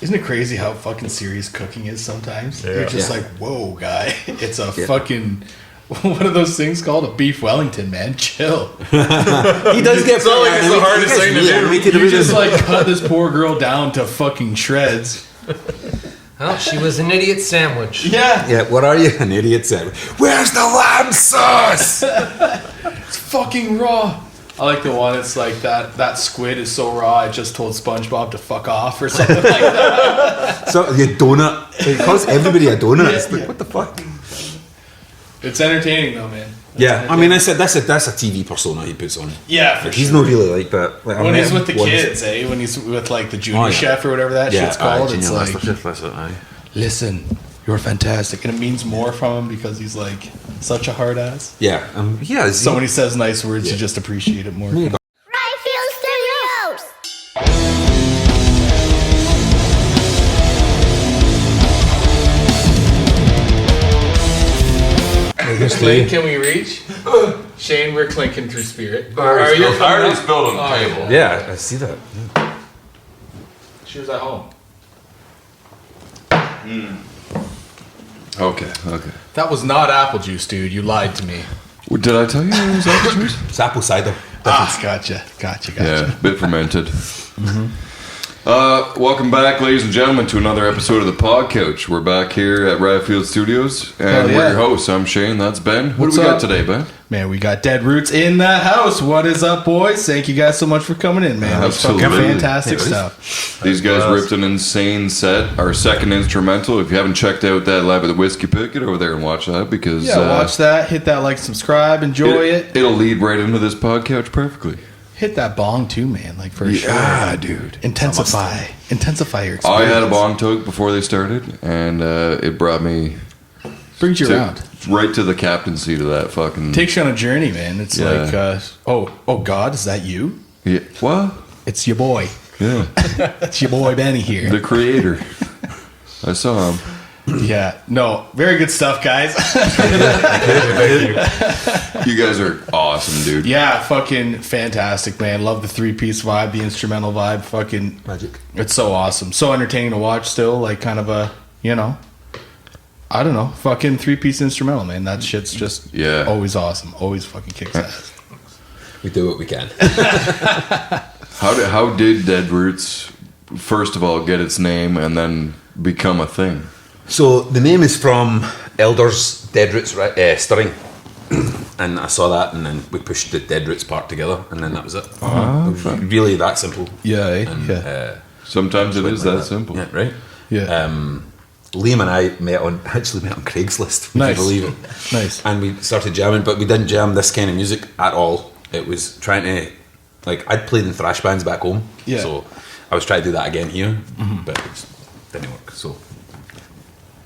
Isn't it crazy how fucking serious cooking is sometimes? Yeah. You're just like, whoa, guy. It's a fucking... What are those things called? A beef Wellington, man. Chill. He does get... It's not like it's the hardest thing to do. You just like cut this poor girl down to fucking shreds. Well, she was an idiot sandwich. Yeah. Yeah, what are you? An idiot sandwich. Where's the lamb sauce? It's fucking raw. I like the one, it's like that squid is so raw, I just told SpongeBob to fuck off or something like that. So, your donut. It calls everybody a donut. It's like, what the fuck? It's entertaining though, man. Yeah, I mean, that's a TV persona he puts on. Yeah, for He's sure. not really like that. Like, When he's with the kids, When he's with like the junior chef or whatever that shit's called, it's like, listen, you're fantastic. And it means more from him because he's like such a hard ass. Yeah, So when he says nice words, you just appreciate it more. Clink, can we reach? Shane, we're clinking through spirit. I already spilled on the table. Yeah, I see that. She was at home. Okay. That was not apple juice, dude. You lied to me. Well, did I tell you it was apple juice? It's apple cider. Gotcha. Yeah, a bit fermented. Welcome back, ladies and gentlemen, to another episode of the Podcouch. We're back here at Radfield Studios, and we're your hosts. I'm Shane, that's Ben. What do we got today, Ben? Man, we got Deadroots in the house. What is up, boys? Thank you guys so much for coming in, man. Absolutely. Fucking fantastic stuff. These guys ripped an insane set. Our second instrumental. If you haven't checked out that Lab at the Whiskey Pit, get over there and watch that because watch that. Hit that like, subscribe, enjoy it. It'll lead right into this Podcouch perfectly. Hit that bong too, man. Like for sure. Yeah, dude. Intensify your experience. I had a bong toke before they started, and it brought me brings you around right to the captain's seat of that fucking. Takes you on a journey, man. It's like, oh God, is that you? Yeah. What? It's your boy. Yeah. It's your boy Benny here. The creator. I saw him. Yeah. No. Very good stuff, guys. You guys are awesome, dude. Yeah, fucking fantastic, man. Love the 3-piece vibe, the instrumental vibe. Fucking magic. It's so awesome. So entertaining to watch still. Like kind of a, I don't know, fucking 3-piece instrumental, man. That shit's just always awesome. Always fucking kicks ass. We do what we can. How did Deadroots, first of all, get its name and then become a thing? So the name is from Elders Deadroots stirring, and I saw that, and then we pushed the Deadroots part together, and then that was it. It was really that simple. Yeah, Sometimes it is that simple. Yeah, right. Yeah. Liam and I actually met on Craigslist. Would you believe it? Nice. And we started jamming, but we didn't jam this kind of music at all. It was trying to, I'd played in thrash bands back home, so I was trying to do that again here, but it just didn't work. So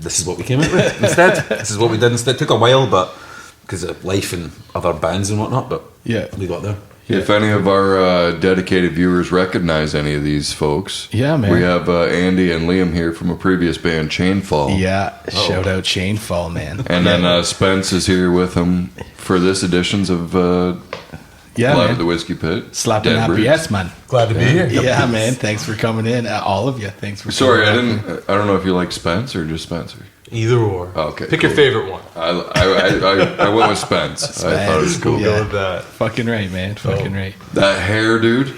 this is what we came up with instead. This is what we did instead. It took a while, but because of life and other bands and whatnot, but we got there. If any of our dedicated viewers recognize any of these folks, man, we have Andy and Liam here from a previous band, Chainfall. Yeah, shout out Chainfall, man. And then Spence is here with them for this editions of Live at the Whiskey Pit. Slapping happy ass, man. Glad to be here. Yeah, man. Thanks for coming in, all of you. Thanks for. Sorry, I don't know if you like Spence or just Spencer. Either or. Oh, okay. Pick your favorite one. I went with Spence. I thought it was cool. Go with that. Fucking right, man. Fucking right. That hair, dude.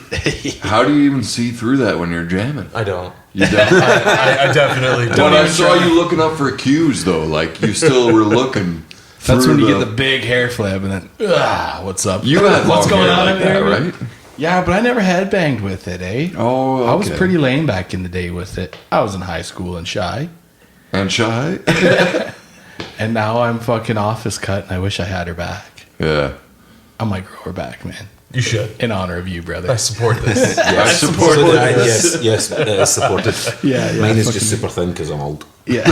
How do you even see through that when you're jamming? I don't. You don't. I definitely don't. When I saw you looking up for cues, though, like you still were looking. That's when you get the big hair flip and then, what's up? You had what's going on like in there, that, right? Yeah, but I never had banged with it, eh? Oh, okay. I was pretty lame back in the day with it. I was in high school and shy. And shy? And now I'm fucking office cut and I wish I had her back. Yeah. I might grow her back, man. You should. In honor of you, brother. I support this. I support this. Yes, supported. Yeah. Mine is just super thin because I'm old. Yeah.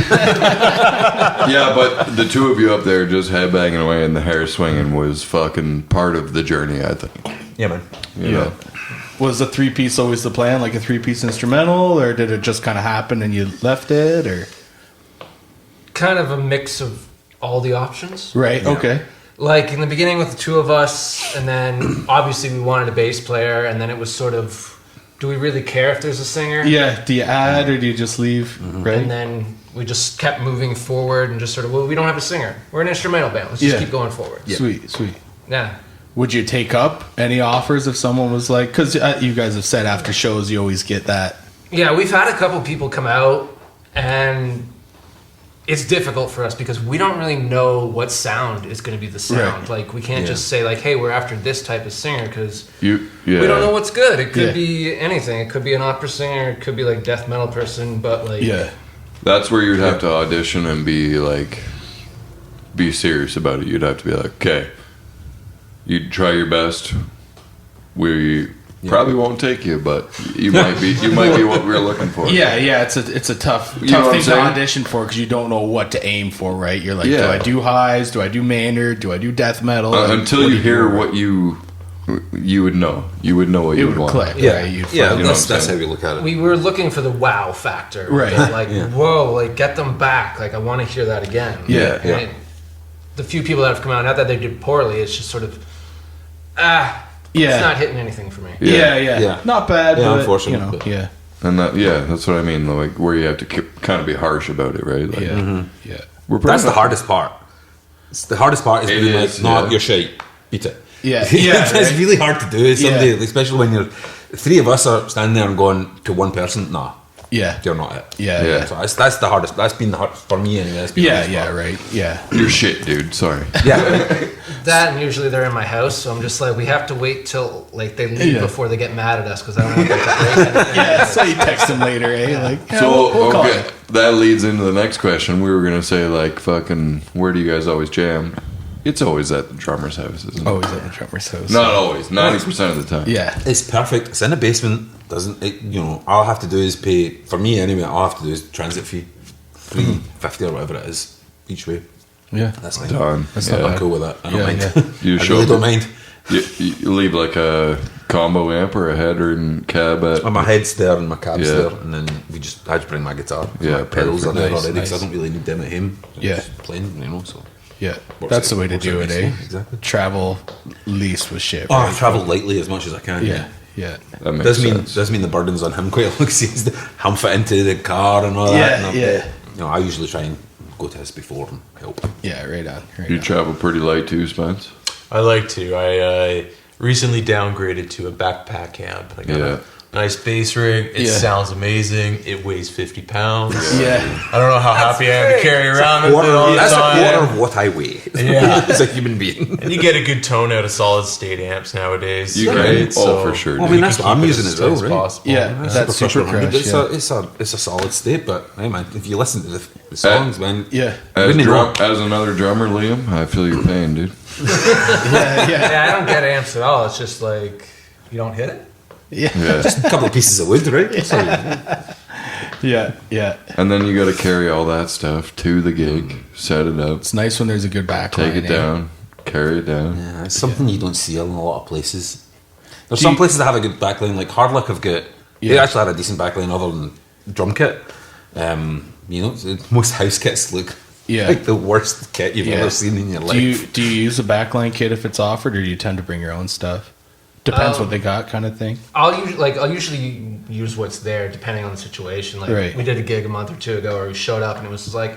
Yeah, but the two of you up there just headbanging away and the hair swinging was fucking part of the journey, I think. Yeah, man. You know? Was the 3-piece always the plan, like a 3-piece instrumental, or did it just kind of happen and you left it, or? Kind of a mix of all the options. Right, okay. Like in the beginning with the two of us, and then obviously we wanted a bass player, and then it was sort of do we really care if there's a singer? Yeah. Do you add or do you just leave? Right. And then we just kept moving forward and just sort of, well, we don't have a singer. We're an instrumental band. Let's just keep going forward. Yeah. Sweet. Yeah. Would you take up any offers if someone was like, because you guys have said after shows you always get that. Yeah, we've had a couple people come out, and it's difficult for us because we don't really know what sound is going to be the sound. Right. Like, we can't just say, like, hey, we're after this type of singer because we don't know what's good. It could be anything. It could be an opera singer. It could be, like, death metal person, but, like... Yeah. That's where you'd have to audition and be, like, be serious about it. You'd have to be like, okay, you'd try your best. We... probably won't take you, but you might be what we're looking for. Yeah. It's a tough thing to audition for because you don't know what to aim for, right? You're like, do I do highs? Do I do Maynard? Do I do death metal? Until you hear what you would know. You would know what you would want. Click, yeah, right? That's how we look at it. We were looking for the wow factor, right? Like, whoa, like get them back. Like, I want to hear that again. Yeah. The few people that have come out, not that they did poorly, it's just sort of it's not hitting anything for me. Yeah. Not bad, but unfortunately. And that's what I mean. Like, where you have to kind of be harsh about it, right? Like, That's the hardest part. The hardest part is being like, no, you're shite. Beat it. Yeah. It's really hard to do. Someday, especially when you're three of us are standing there and going to one person, nah. Yeah. You're not it. Yeah. So that's the hardest. That's been the hardest for me anyway. Right. Yeah. You're shit, dude. Sorry. Yeah. That, and usually they're in my house, so I'm just like, we have to wait till like they leave before they get mad at us because I don't want them to break anything. So you text them later, eh? Like, we'll okay, that leads into the next question. We were gonna say, like, fucking, where do you guys always jam? It's always at the drummer's house, isn't it? Always at the drummer's house. Not always. 90% of the time. Yeah. It's perfect. It's in the basement. All I have to do is pay, for me anyway, all I have to do is transit fee, $3.50 or whatever it is each way. Yeah. That's fine. Done. I'm cool with that. I don't mind. You I really don't mind. You leave like a combo amp or a header and cab at... My head's there and my cab's there, and then I just bring my guitar. My pedals are there already because I don't really need them at home. Just playing, so... Yeah, that's the way to do it, eh? Exactly. Travel least with shit. I travel lightly as much as I can. Yeah. That makes sense. Does mean the burden's on him quite a lot because he's him fit into the car and all that. I usually try and go to his before and help. Yeah, right on. You travel pretty light too, Spence? I like to. I recently downgraded to a backpack amp. I got a nice bass rig. It sounds amazing. It weighs 50 pounds. Yeah. I don't know how happy I am to carry around with it all the time. That's a quarter of what I weigh. Yeah. As a human being. And you get a good tone out of solid state amps nowadays. You can. For sure. Well, I mean, that's what I'm using as well, right? Possible. Yeah, that's super crush. It's a solid state, but hey man, if you listen to the songs, man, as another drummer, Liam, I feel your pain, dude. I don't get amps at all. It's just like, you don't hit it? Yeah. Just a couple of pieces of wood, right? Yeah. And then you got to carry all that stuff to the gig, set it up. It's nice when there's a good backline. Take it down, carry it down. Yeah, it's something you don't see in a lot of places. There's some places that have a good backline, like Hard Luck have got. They actually had a decent backline other than drum kit. Most house kits look like the worst kit you've ever seen in your life. Do you use a backline kit if it's offered, or do you tend to bring your own stuff? Depends what they got, kind of thing. I'll usually use what's there depending on the situation. Like we did a gig a month or two ago where we showed up and it was just like,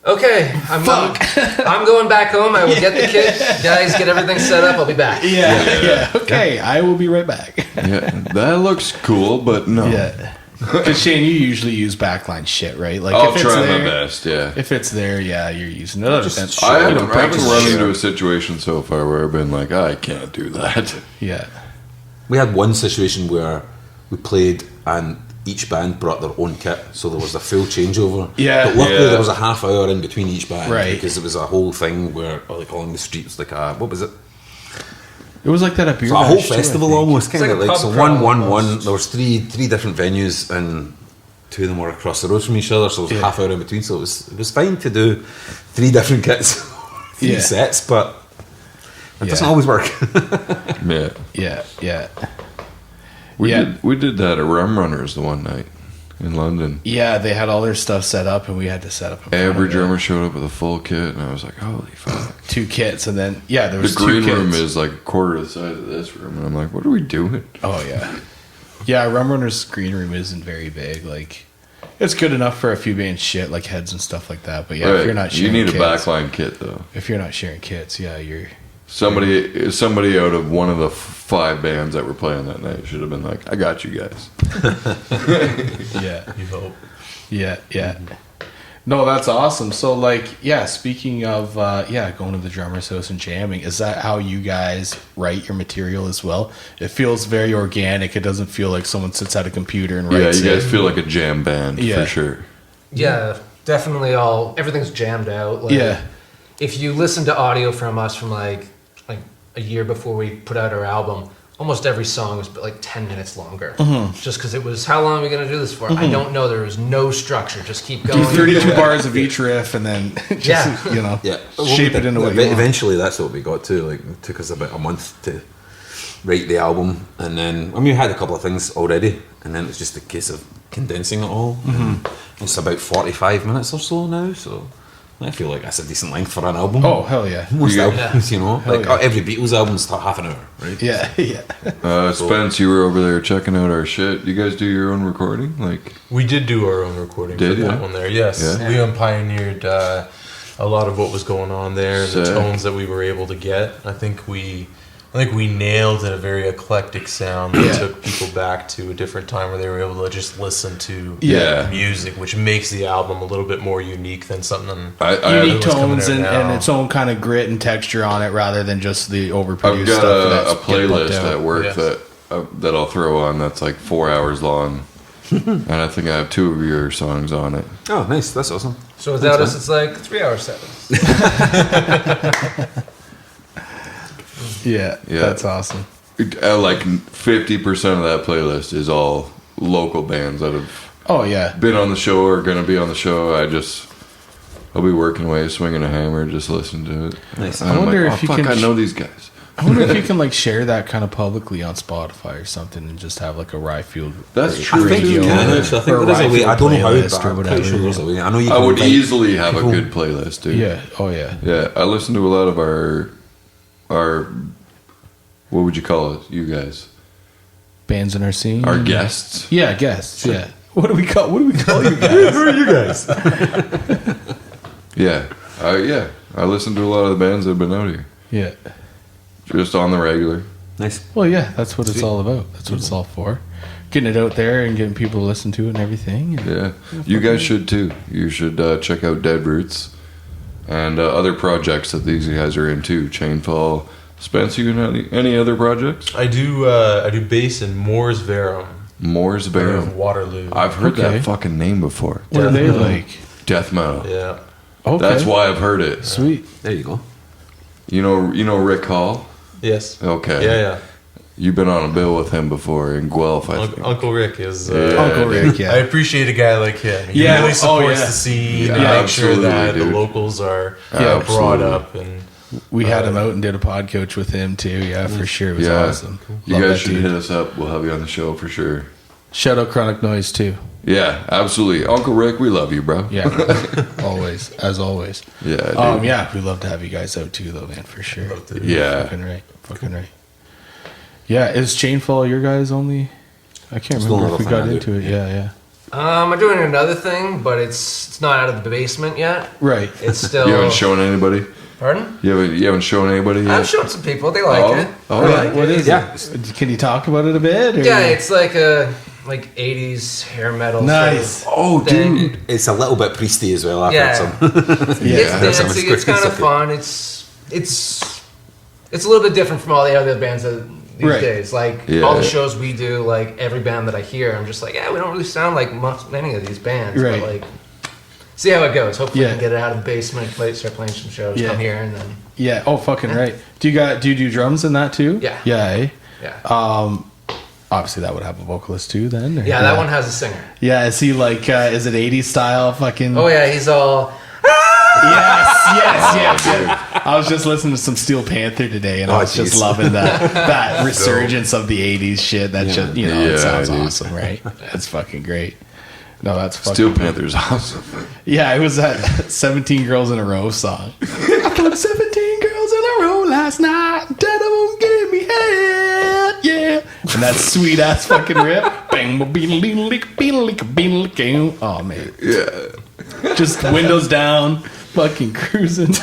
okay, I'm going back home. I will get the kit. Guys, get everything set up. I'll be back. Yeah. Okay, I will be right back. That looks cool, but no. Yeah. Because Shane, you usually use backline shit, right? Like I'll try my best. Yeah. If it's there, you're using it. I haven't run into a situation so far where I've been like, I can't do that. Yeah. We had one situation where we played and each band brought their own kit, so there was a full changeover. Yeah. But luckily there was a half hour in between each band, right? Because it was a whole thing where, along the streets, like what was it? It was like that at Beer So a whole festival almost, kind of like so. One. There was three different venues, and two of them were across the road from each other, so it was half hour in between. So it was fine to do three different kits, three sets, but it doesn't always work. Yeah. We did that at Rum Runners the one night in London. Yeah, they had all their stuff set up, and we had to set up. Every drummer showed up with a full kit, and I was like, "Holy fuck!" 2 kits, and then there was the green 2 kits. room is like a quarter the size of this room, and I'm like, "What are we doing?" Oh yeah. Yeah, Rum Runner's green room isn't very big. Like, it's good enough for a few bands shit, like Heads and stuff like that. But yeah, Right. if you're not sharing You need kits, a backline kit, though. If you're not sharing kits, yeah, you're... Somebody out of one of the 5 bands that were playing that night should have been like, I got you guys. Yeah. You hope. Yeah, yeah. No, that's awesome. So, like, yeah, speaking of, going to the drummer's house and jamming, is that how you guys write your material as well? It feels very organic. It doesn't feel like someone sits at a computer and writes Yeah, you guys feel like a jam band, for sure. Yeah, definitely everything's jammed out. Like, Yeah. If you listen to audio from us from like a year before we put out our album, almost every song was like 10 minutes longer. Just because it was, how long are we going to do this for? I don't know. There was no structure. Just keep going. Do 32 bars of each riff and then just, shape it into what you want. Eventually, that's what we got to. Like, it took us about a month to write the album. And then, we had a couple of things already. And then it's just a case of condensing it all. It's about 45 minutes or so now. So I feel like that's a decent length for an album. Oh, hell yeah. Most albums, like yeah. every Beatles album's half an hour, right? Yeah, yeah. Spence, you were over there checking out our shit. You guys do your own recording? Like, We did do our own recording for that one there. Yes, Yeah. Leon pioneered a lot of what was going on there, the Sick. tones that we were able to get. I think we nailed a very eclectic sound that took people back to a different time where they were able to just listen to music, which makes the album a little bit more unique than something. Unique tones and its own kind of grit and texture on it, rather than just the overproduced I've got stuff. a playlist at work that I'll throw on that's like 4 hours long. And I think I have 2 of your songs on it. Oh, nice. That's awesome. So without us, it's like 3-hour sets. Yeah, that's awesome. Like 50% of that playlist is all local bands that have been on the show or going to be on the show. I'll be working away, swinging a hammer, just listening to it. Nice. I wonder if you can. I know these guys. I wonder if you can like share that kind of publicly on Spotify or something, and just have like a Ryfield. That's true. I think you can. Actually, I think there's a way. I don't know how, but I'm pretty sure there's a way. I know you can. I would easily have a good playlist, dude. Yeah. Oh yeah. Yeah, I listen to a lot of our what would you call it, you guys? Bands in our scene. Our guests. Yeah, guests. Yeah. What do we call you guys? Who are you guys? Yeah. I listen to a lot of the bands that have been out here. Yeah. Just on the regular. Nice. Well, yeah, that's what it's all about. That's what it's all for. Getting it out there and getting people to listen to it and everything. Yeah. You guys should too. You should check out Deadroots and other projects that these guys are into. Chainfall. Spence, you in any other projects? I do bass in Moore's Verum. Moore's Verum. Waterloo. I've heard that fucking name before. What are they like? Death metal. Yeah. Okay. That's why I've heard it. Sweet. There you go. You know Rick Hall? Yes. Okay. Yeah. You've been on a bill with him before in Guelph, I think. Uncle Rick is. Uncle Rick, yeah. I appreciate a guy like him. He Yeah. really supports Oh, yeah. the scene. Yeah, and make sure absolutely, that dude. the locals are Absolutely. brought up and. We had him out and did a podcouch with him too. Yeah, for sure. It was awesome. You Love guys that should dude. hit us up. We'll have you on the show for sure. Shout out Chronic Noise too. Yeah, absolutely. Uncle Rick, we love you, bro. Yeah, always, as always. Yeah, dude. Yeah, we'd love to have you guys out too, though, man, for sure. Yeah. Fucking right. Yeah, is Chainfall your guys only? I can't Still remember if we another got thing I into it. Yeah. I'm doing another thing, but it's not out of the basement yet. Right. It's still. You haven't shown anybody? Pardon? You haven't shown anybody yet? I've shown some people. They like it. Oh, They yeah. like What it. is it? Can you talk about it a bit? Or? Yeah, it's like a 80s hair metal. Nice. Oh, thing. dude. It's a little bit priesty as well. I've Yeah. heard some. Yeah. It's some dancing. It's kind of stuff. fun. It's a little bit different from all the other bands these Right. days. Like Yeah. all the shows we do, like every band that I hear, I'm just like, yeah, we don't really sound like many of these bands. Right. But like, see how it goes. Hopefully, we Yeah. can get it out of the basement, start playing some shows, Yeah. come here, and then Yeah. Oh, fucking right. Do you do drums in that too? Yeah. Yeah. Eh? yeah. Obviously, that would have a vocalist too. Then. Or? Yeah, that one has a singer. Yeah. Is he like? Is it 80s style? Fucking. Oh yeah, he's all. Yes. I was just listening to some Steel Panther today, and I was just jeez. loving that resurgence of the '80s shit. That just Yeah, it sounds dude. awesome, right? That's fucking great. No, that's fucking. Steel Panther's awesome. Yeah, it was that 17 Girls in a Row song. I fucked 17 girls in a row last night. 10 of them gave me head. Yeah. and that sweet ass fucking riff. Oh man, Yeah. just windows down, fucking cruising.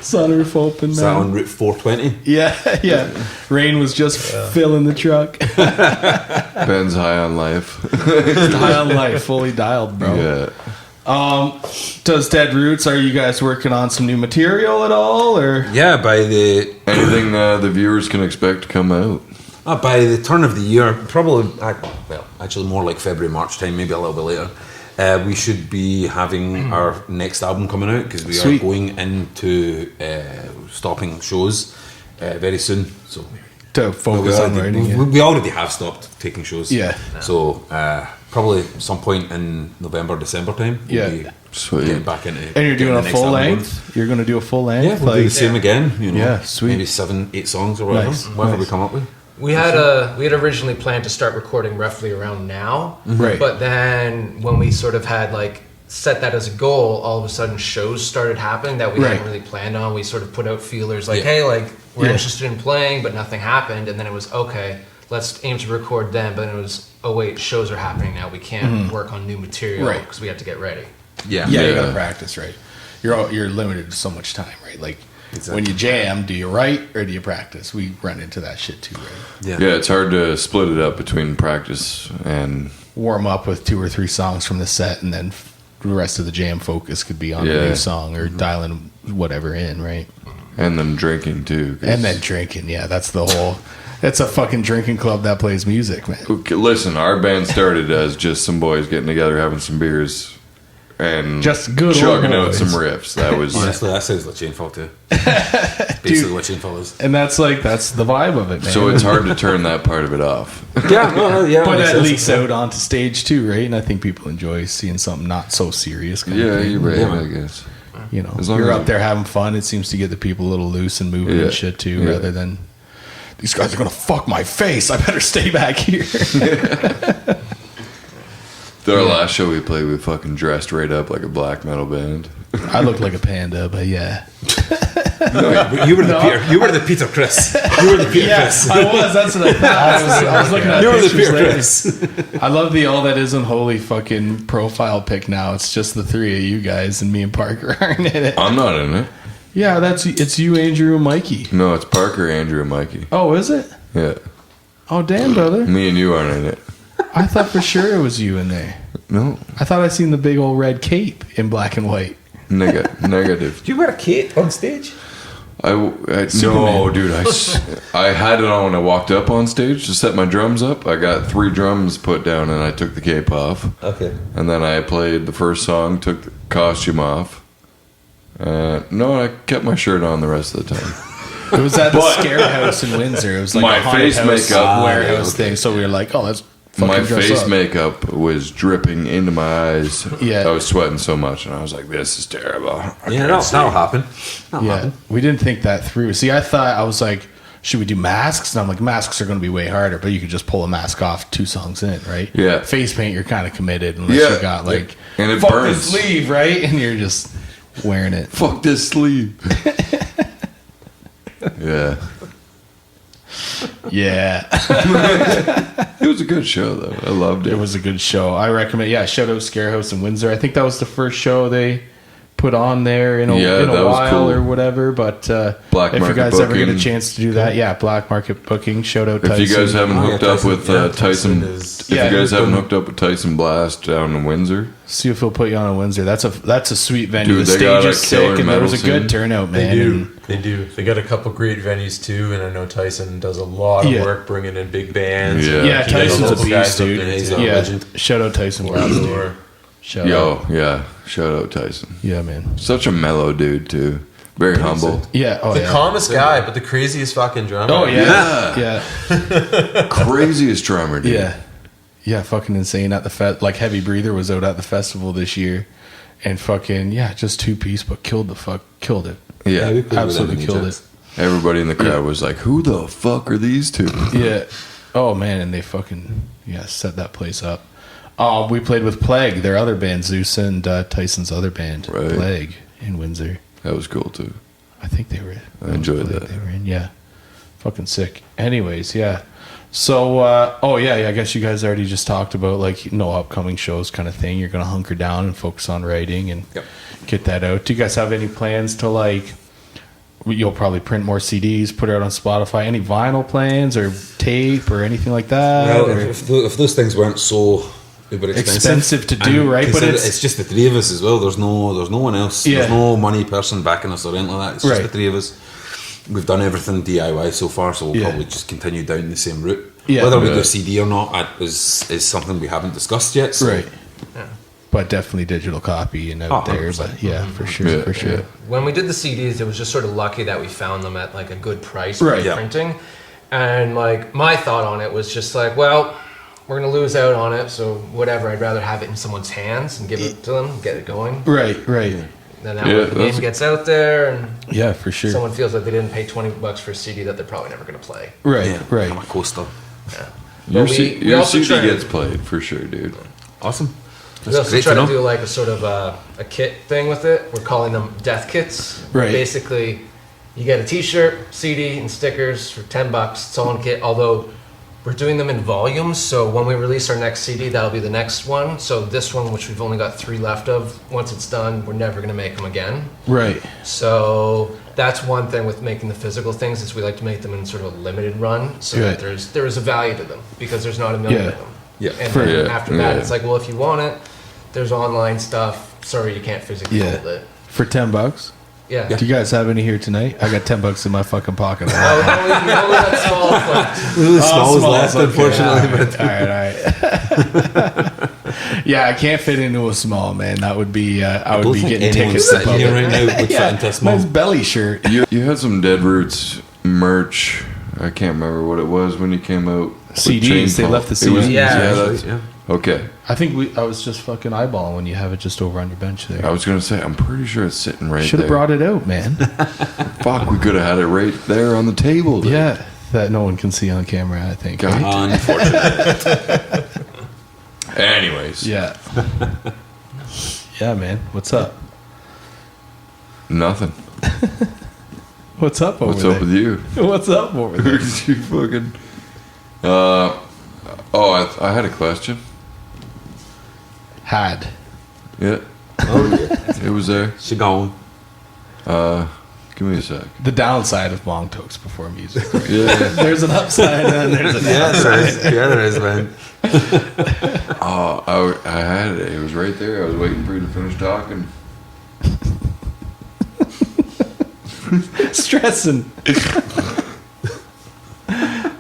Sunroof open, Is that man. on Route 420? Yeah. Rain was just filling the truck. Ben's high on life. High on life, fully dialed, bro. Yeah. Does Deadroots? Are you guys working on some new material at all, or? Yeah, by the Anything the viewers can expect to come out? by the turn of the year, probably well, actually more like February, March time, maybe a little bit later. We should be having our next album coming out because we Sweet. are going into stopping shows very soon. So To focus on writing it. we already have stopped taking shows. Yeah. So probably some point in November, December time. Yeah. Be Sweet. getting back into. And you're doing getting a the next full album going. length? You're going to do a full length? Yeah, we'll do the same again. You know, Yeah, sweet. Maybe 7-8 songs or whatever. Nice, Whatever nice. we come up with. We had originally planned to start recording roughly around now, Right. But then when we sort of had like set that as a goal, all of a sudden shows started happening that we hadn't Right. really planned on. We sort of put out feelers like, Yeah. hey, like we're Yeah. interested in playing, but nothing happened. And then it was okay, let's aim to record then. But then it was, oh wait, shows are happening now. We can't work on new material Right. because we have to get ready. Yeah. Yeah, you Yeah. gotta practice, right? You're limited to so much time, right? Like Exactly. when you jam, do you write or do you practice? We run into that shit too, right? Yeah, it's hard to split it up between practice and Warm up with 2 or 3 songs from the set, and then the rest of the jam focus could be on the Yeah. new song or dialing whatever in, right? then drinking too. 'cause- And then drinking, yeah, that's the whole. It's a fucking drinking club that plays music, man. Okay, listen, our band started as just some boys getting together, having some beers, and Just good old chugging out boys. some riffs. That was Honestly, that sounds like Chainfall too. Basically what Chainfall is. And that's the vibe of it, man. so it's hard to turn that part of it off. Yeah, no, yeah. but makes at sense. least out onto stage too, right? And I think people enjoy seeing something not so serious. Kind of Yeah, thing. you're right. Yeah. I guess. You know, As long you're as up there having fun. It seems to get the people a little loose and moving Yeah. and shit too, Yeah. rather than these guys are gonna fuck my face. I better stay back here. Our last show we played, we fucking dressed right up like a black metal band. I look like a panda, but yeah. But you were the Peter. You were the Peter Chris. You were the Peter Chris. I was. That's what I thought. I was looking at You were the pictures Peter later. Chris. I love the All That Isn't Holy fucking profile pic now. It's just the 3 of you guys, and me and Parker aren't in it. I'm not in it. Yeah, it's you, Andrew, and Mikey. No, it's Parker, Andrew, and Mikey. Oh, is it? Yeah, Oh, damn, brother. me and you aren't in it. I thought for sure it was you in there. No, I thought I seen the big old red cape in black and white. negative. Do you wear a cape on stage? No, Superman. dude. I had it on when I walked up on stage to set my drums up. I got 3 drums put down and I took the cape off. Okay. And then I played the first song, took the costume off. No, I kept my shirt on the rest of the time. It was at the Scare House in Windsor. It was like My a haunted face house makeup- warehouse okay. thing. So we were like, oh, let's fucking My dress face up. makeup was dripping into my eyes. Yeah. I was sweating so much, and I was like, "This is terrible." I Yeah, can't see. that'll happen. That'll Yeah, happen. we didn't think that through. See, I was like, should we do masks? And I'm like, masks are going to be way harder, but you could just pull a mask off 2 songs in, right? Yeah. Face paint, you're kind of committed unless Yeah. you got like, And it fuck burns. the sleeve, right? And you're just wearing it. Fuck this sleeve. Yeah, Yeah, it was a good show though. I loved it. it was a good show. I recommend. Yeah, shout out Scare House in Windsor. I think that was the first show they put on there in a Yeah, that was while cool. or whatever. But Black if you Market guys ever get a Booking. chance to do that, yeah, Black Market Booking. Shout out If Tyson. you guys haven't Oh, yeah, hooked up Tyson. with Yeah, Tyson, Tyson is- if Yeah, you guys he's haven't been- hooked up with Tyson Blast down in Windsor, See if he'll put you on in Windsor. That's a sweet venue. Dude, the they got stage a is killer sick, and there was a metal good scene. turnout, man. They do. And- They do. They got a couple great venues too, and I know Tyson does a lot of Yeah. work bringing in big bands. Yeah. Yeah, He got Tyson's a local guys beast, up dude. there, He's too. a Yeah, legend. shout out Tyson World Blast, dude. tour. Shout out. yo, yeah, shout out Tyson. Yeah, man. Such a mellow dude too. Very humble. Yeah. Oh, The yeah. calmest guy, but the craziest fucking drummer. Oh yeah. Yeah. Craziest drummer, dude. Yeah. Yeah. Fucking insane at the fest. Like Heavy Breather was out at the festival this year, and fucking just 2-piece, but killed it. Yeah. we played with them Absolutely in killed Egypt. it. Everybody in the crowd was like, "Who the fuck are these two?" Yeah. Oh man, and they fucking set that place up. We played with Plague, their other band, Zeus and Tyson's other band, Right. Plague, in Windsor. That was cool too. I think they were. I enjoyed Plague that. They were in, yeah. Fucking sick. Anyways, yeah. So, I guess you guys already just talked about like no upcoming shows kind of thing. You're gonna hunker down and focus on writing and get that out. Do you guys have any plans to like? You'll probably print more CDs, put it out on Spotify. Any vinyl plans or tape or anything like that? Well, if those things weren't so uber expensive to do, right? But it's just the three of us as well. There's no one else. Yeah. There's no money person backing us or anything like that. It's just Right. the three of us. We've done everything DIY so far, so we'll Yeah. probably just continue down the same route. Yeah. Whether we Yeah. do CD or not is something we haven't discussed yet. So. Right. But definitely digital copy and out there. 100%. But yeah, for sure, Yeah, for sure. yeah. When we did the CDs, it was just sort of lucky that we found them at like a good price Right. for Yeah. printing. And like my thought on it was just like, well, we're gonna lose out on it, so whatever. I'd rather have it in someone's hands and give it to them, get it going. Right. Then that Yeah, way the game that's- gets out there, and Yeah, for sure. someone feels like they didn't pay $20 for a CD that they're probably never gonna play. Right, Yeah, right. I'm a coaster. Your, But we your also CD try to- gets played for sure, dude. Awesome. We That's also great try to to know. do like a sort of a kit thing with it. We're calling them death kits. Right. Basically, you get a T-shirt, CD, and stickers for $10. It's all in kit. Although we're doing them in volumes, so when we release our next CD, that'll be the next one. So this one, which we've only got 3 left of, once it's done, we're never gonna make them again. Right. So that's one thing with making the physical things is we like to make them in sort of a limited run, so Right. that there is a value to them because there's not a million Yeah. of them. Yeah. And For- then Yeah, after that, yeah. it's like, well, if you want it, there's online stuff. Sorry, you can't physically Yeah. hold it. For $10. Yeah. Do you guys have any here tonight? I got $10 in my fucking pocket. Oh, we only got small flips. The small was small, left, okay. unfortunately. All right. Yeah, I can't fit into a small, man. That would be I would don't be think getting anyone tickets to sitting here public. right now would fit into a small. Nice belly shirt. You had some Deadroots merch. I can't remember what it was when you came out. with CDs, Chain they Pump. left the It was- CDs. Yeah, that's, yeah. okay. I think I was just fucking eyeballing when you have it just over on your bench I there. was gonna say, I'm pretty sure it's sitting right Should there. have brought it out, man. Fuck, we could have had it right there on the table. Dude. Yeah, that no one can see on camera, I think. God. Right? Unfortunately. Anyways, Yeah. Yeah, man. What's up? nothing. What's up over What's there? up with you? What's up over there? you fucking. I had a question. Had. Yeah, Oh, yeah. it was there. She gone. Give me a sec. The downside of long talks before music. Right? Yeah. There's an upside and there's an Yeah, there is. Yeah, there is, man. I had it. It was right there. I was waiting for you to finish talking. stressing.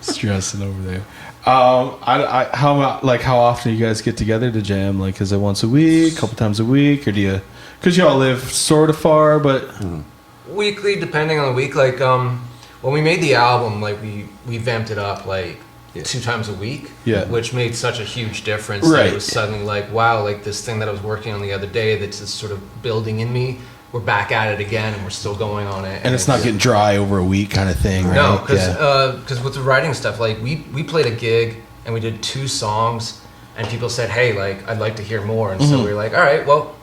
Stressing over there. How often do you guys get together to jam? Like, is it once a week, a couple times a week, or do you? Because y'all live sort of far, but Weekly, depending on the week. Like when we made the album, like we vamped it up like 2 times a week. Yeah. Which made such a huge difference. Right. It was suddenly like, wow, like this thing that I was working on the other day that's just sort of building in me. We're back at it again, and we're still going on it. and it's not getting dry over a week kind of thing, right? No, Yeah. because with the writing stuff, like we played a gig and we did 2 songs, and people said, "Hey, like I'd like to hear more," and so we were like, "All right, well,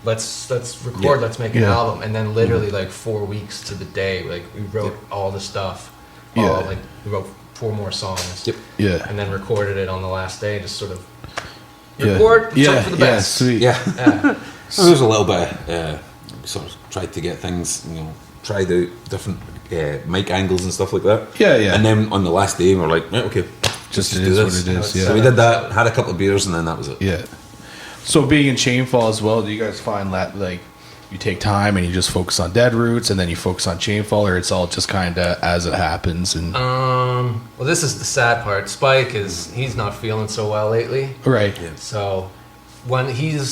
let's record, let's make an Yeah. album," and then literally like 4 weeks to the day, like we wrote all the stuff. Yeah. Like we wrote 4 more songs. Yep. Yeah. And then recorded it on the last day, just sort of Yeah. record, let's Yeah. hope for the Yeah. best. Sweet. Yeah. Yeah. So there's a little bit. Sort of tried to get things, tried out different mic angles and stuff like that. Yeah, yeah. And then on the last day, we're like, right, okay, Just let's it do is this. what it is. So Yeah. we did that, had a couple of beers, and then that was it. Yeah. So being in Chainfall as well, do you guys find that like you take time and you just focus on Deadroots and then you focus on Chainfall, or it's all just kind of as it happens? And Well, this is the sad part. Spike he's not feeling so well lately. right. So when he's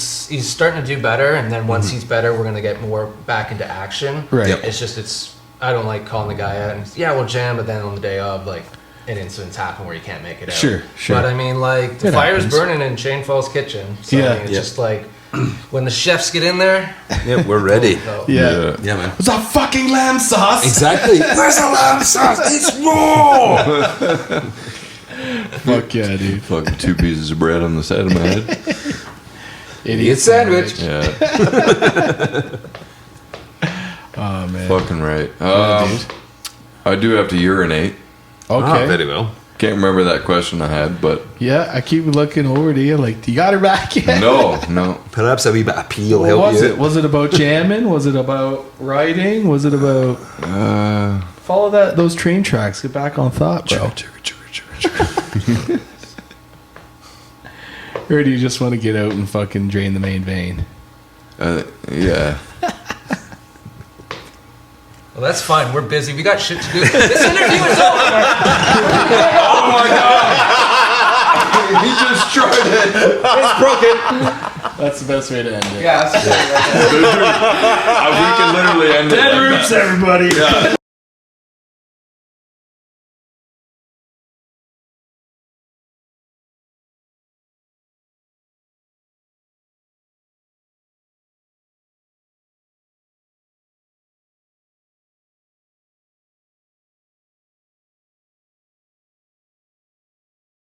starting to do better, and then once he's better, we're gonna get more back into action. Right. Yep. It's I don't like calling the guy out and we'll jam, but then on the day of, like an incident's happen where you can't make it out. Sure. But I mean, like the It fire's happens. burning in Chainfall's kitchen. So Yeah. I mean, it's Yeah. just like when the chefs get in there. Yeah, we're ready. go. Yeah. Yeah, man. It's a fucking lamb sauce. Exactly. Where's the lamb sauce? It's raw. Fuck yeah, dude. Fucking 2 pieces of bread on the side of my head. Idiot sandwich. Yeah, Oh man. fucking right. Yeah, dude. I do have to urinate. Okay. very well. Can't remember that question I had, but Yeah, I keep looking over to you like, you got her back yet? no. Perhaps a wee bit of pee will What help was you. it? Was it about jamming? Was it about riding? Was it about follow those train tracks? Get back on thought, bro. Or do you just want to get out and fucking drain the main vein? Yeah. Well, that's fine. We're busy. We got shit to do. This interview is over. Oh my god! He just tried it. It's broken. That's the best way to end it. Yeah, that's We can literally end it. Deadroots, everybody. Yeah.